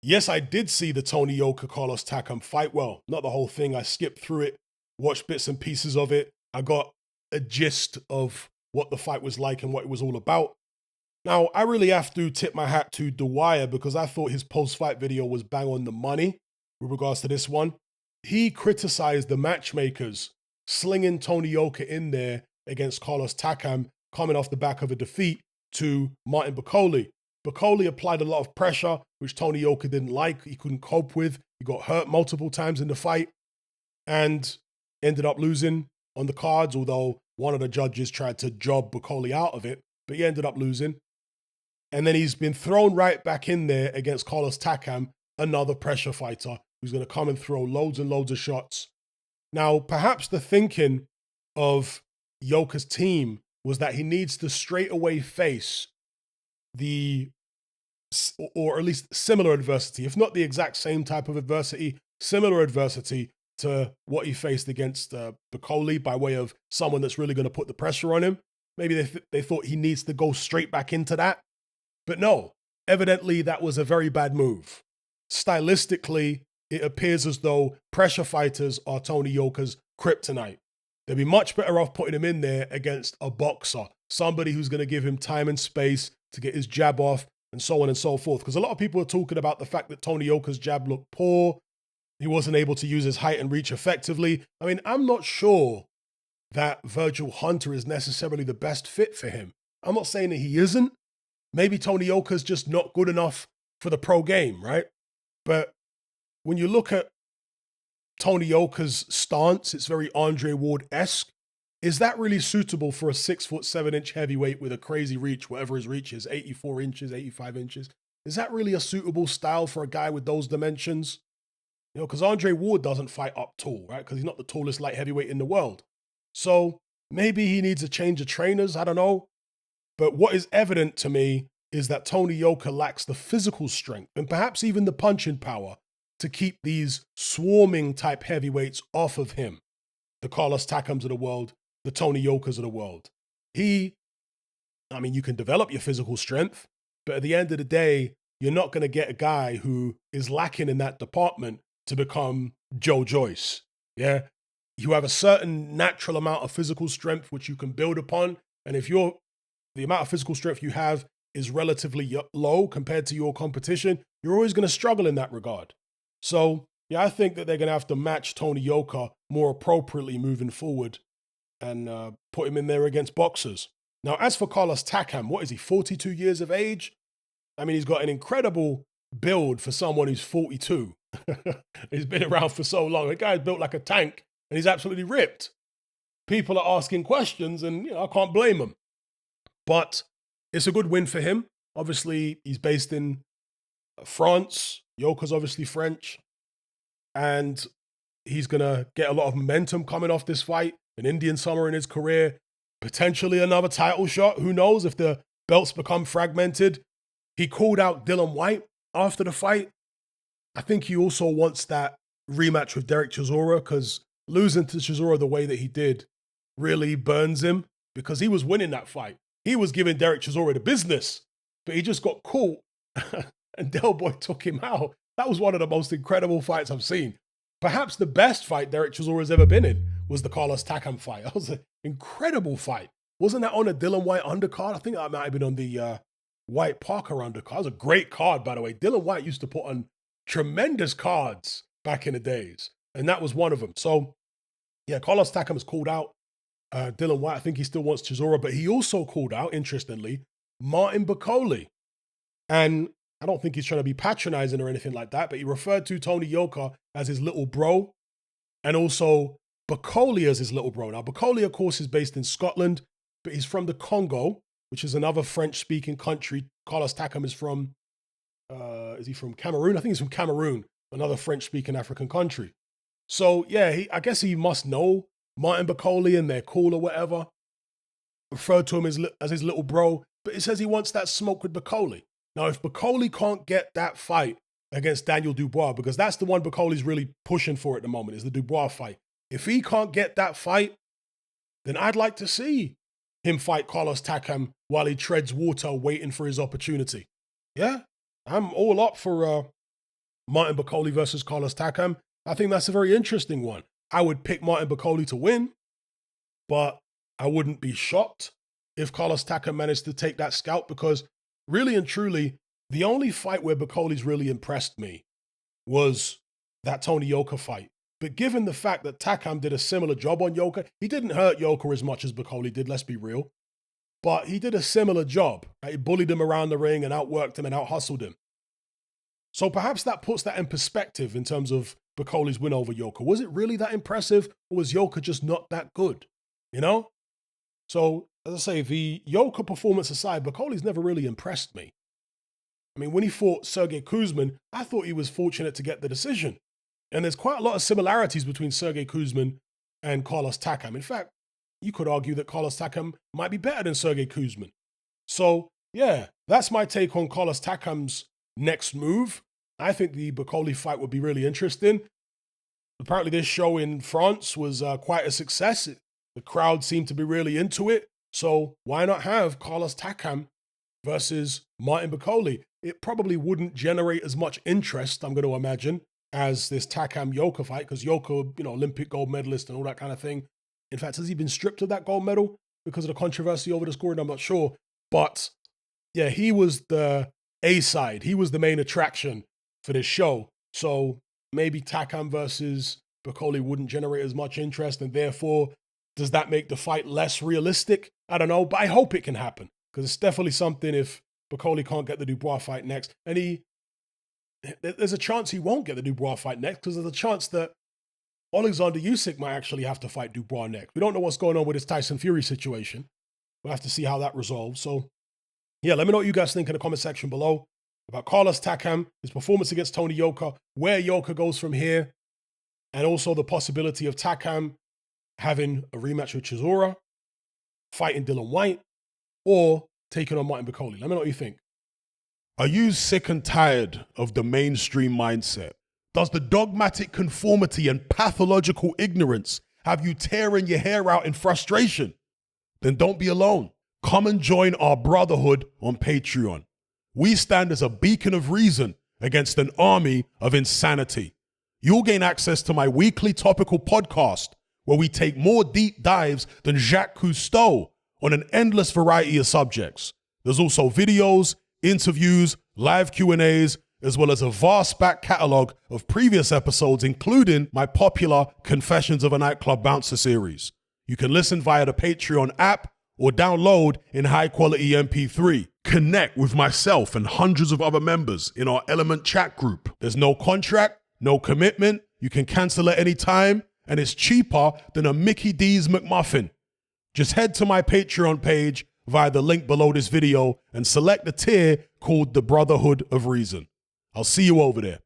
Yes, I did see the Tony Yoka Carlos Takam fight. Well, not the whole thing. I skipped through it, watched bits and pieces of it. I got a gist of what the fight was like and what it was all about. Now, I really have to tip my hat to Dwyer because I thought his post-fight video was bang on the money with regards to this one. He criticized the matchmakers slinging Tony Yoka in there against Carlos Takam coming off the back of a defeat to Martin Bakole. Bakole applied a lot of pressure, which Tony Yoka didn't like. He couldn't cope with. He got hurt multiple times in the fight and ended up losing on the cards, although one of the judges tried to job Bakole out of it, but he ended up losing. And then he's been thrown right back in there against Carlos Takam, another pressure fighter who's going to come and throw loads and loads of shots. Now, perhaps the thinking of Yoka's team was that he needs to straight away face the, or at least similar adversity, if not the exact same type of adversity, similar adversity to what he faced against Bakole by way of someone that's really going to put the pressure on him. Maybe they thought he needs to go straight back into that. But no, evidently that was a very bad move. Stylistically, it appears as though pressure fighters are Tony Yoka's kryptonite. They'd be much better off putting him in there against a boxer, somebody who's going to give him time and space to get his jab off and so on and so forth. Because a lot of people are talking about the fact that Tony Yoka's jab looked poor. He wasn't able to use his height and reach effectively. I mean, I'm not sure that Virgil Hunter is necessarily the best fit for him. I'm not saying that he isn't. Maybe Tony Yoka's just not good enough for the pro game, right? But when you look at Tony Yoka's stance, it's very Andre Ward-esque. Is that really suitable for a 6'7" heavyweight with a crazy reach, whatever his reach is, 84 inches, 85 inches? Is that really a suitable style for a guy with those dimensions? You know, because Andre Ward doesn't fight up tall, right? Because he's not the tallest light heavyweight in the world. So maybe he needs a change of trainers, I don't know. But what is evident to me is that Tony Yoka lacks the physical strength and perhaps even the punching power to keep these swarming type heavyweights off of him. The Carlos Takams of the world, the Tony Yokas of the world. You can develop your physical strength, but at the end of the day, you're not going to get a guy who is lacking in that department to become Joe Joyce. Yeah. You have a certain natural amount of physical strength which you can build upon. And if the amount of physical strength you have is relatively low compared to your competition, you're always going to struggle in that regard. So, yeah, I think that they're going to have to match Tony Yoka more appropriately moving forward and put him in there against boxers. Now, as for Carlos Takam, what is he, 42 years of age? I mean, he's got an incredible build for someone who's 42. He's been around for so long. The guy's built like a tank, and he's absolutely ripped. People are asking questions, and I can't blame them. But it's a good win for him. Obviously, he's based in France. Yoka's obviously French. And he's going to get a lot of momentum coming off this fight. An Indian summer in his career. Potentially another title shot. Who knows if the belts become fragmented. He called out Dillian Whyte after the fight. I think he also wants that rematch with Derek Chisora because losing to Chisora the way that he did really burns him because he was winning that fight. He was giving Derek Chisora the business, but he just got caught and Del Boy took him out. That was one of the most incredible fights I've seen. Perhaps the best fight Derek Chisora has ever been in was the Carlos Takam fight. That was an incredible fight. Wasn't that on a Dillian Whyte undercard? I think that might have been on the White Parker undercard. It was a great card, by the way. Dillian Whyte used to put on tremendous cards back in the days, and that was one of them. So, yeah, Carlos Takam has called out Dillian Whyte. I think he still wants Chisora, but he also called out, interestingly, Martin Bakole. And I don't think he's trying to be patronizing or anything like that, but he referred to Tony Yoka as his little bro and also Bakole as his little bro. Now, Bakole, of course, is based in Scotland, but he's from the Congo, which is another French-speaking country. Carlos Takam is from, is he from Cameroon? I think he's from Cameroon, another French-speaking African country. So, yeah, I guess he must know Martin Bakole and they're cool or whatever. Referred to him as his little bro, but it says he wants that smoke with Bakole. Now, if Bakole can't get that fight against Daniel Dubois, because that's the one Bacole's really pushing for at the moment, is the Dubois fight. If he can't get that fight, then I'd like to see him fight Carlos Takam while he treads water waiting for his opportunity. Yeah, I'm all up for Martin Bakole versus Carlos Takam, I think that's a very interesting one. I would pick Martin Bakole to win, but I wouldn't be shocked if Carlos Takam managed to take that scalp, because really and truly, the only fight where Bakole's really impressed me was that Tony Yoka fight. But given the fact that Takam did a similar job on Yoka, he didn't hurt Yoka as much as Bakole did, let's be real. But he did a similar job. He bullied him around the ring and outworked him and out-hustled him. So perhaps that puts that in perspective in terms of Bakole's win over Yoka. Was it really that impressive, or was Yoka just not that good? You know? So, as I say, the Yoka performance aside, Bakole's never really impressed me. I mean, when he fought Sergey Kuzmin, I thought he was fortunate to get the decision. And there's quite a lot of similarities between Sergey Kuzmin and Carlos Takam. In fact, you could argue that Carlos Takam might be better than Sergey Kuzmin. So, yeah, that's my take on Carlos Takam's next move. I think the Bakole fight would be really interesting. Apparently, this show in France was quite a success. The crowd seemed to be really into it. So why not have Carlos Takam versus Martin Bakole? It probably wouldn't generate as much interest, I'm going to imagine, as this Takam Yoka fight, because Yoka, Olympic gold medalist and all that kind of thing. In fact, has he been stripped of that gold medal because of the controversy over the scoring? I'm not sure. But yeah, he was the A-side. He was the main attraction for this show. So maybe Takam versus Bakole wouldn't generate as much interest, and therefore, does that make the fight less realistic? I don't know, but I hope it can happen, because it's definitely something if Bakole can't get the Dubois fight next. And there's a chance he won't get the Dubois fight next, because there's a chance that Alexander Usyk might actually have to fight Dubois next. We don't know what's going on with this Tyson Fury situation. We'll have to see how that resolves. So, yeah, let me know what you guys think in the comment section below about Carlos Takam, his performance against Tony Yoka, where Yoka goes from here, and also the possibility of Takam having a rematch with Chisora, fighting Dylan White, or taking on Martin Bakole. Let me know what you think. Are you sick and tired of the mainstream mindset? Does the dogmatic conformity and pathological ignorance have you tearing your hair out in frustration? Then don't be alone. Come and join our brotherhood on Patreon. We stand as a beacon of reason against an army of insanity. You'll gain access to my weekly topical podcast, where we take more deep dives than Jacques Cousteau on an endless variety of subjects. There's also videos, interviews, live Q&As, as well as a vast back catalogue of previous episodes, including my popular Confessions of a Nightclub Bouncer series. You can listen via the Patreon app or download in high-quality MP3. Connect with myself and hundreds of other members in our Element chat group. There's no contract, no commitment. You can cancel at any time, and it's cheaper than a Mickey D's McMuffin. Just head to my Patreon page via the link below this video and select the tier called the Brotherhood of Reason. I'll see you over there.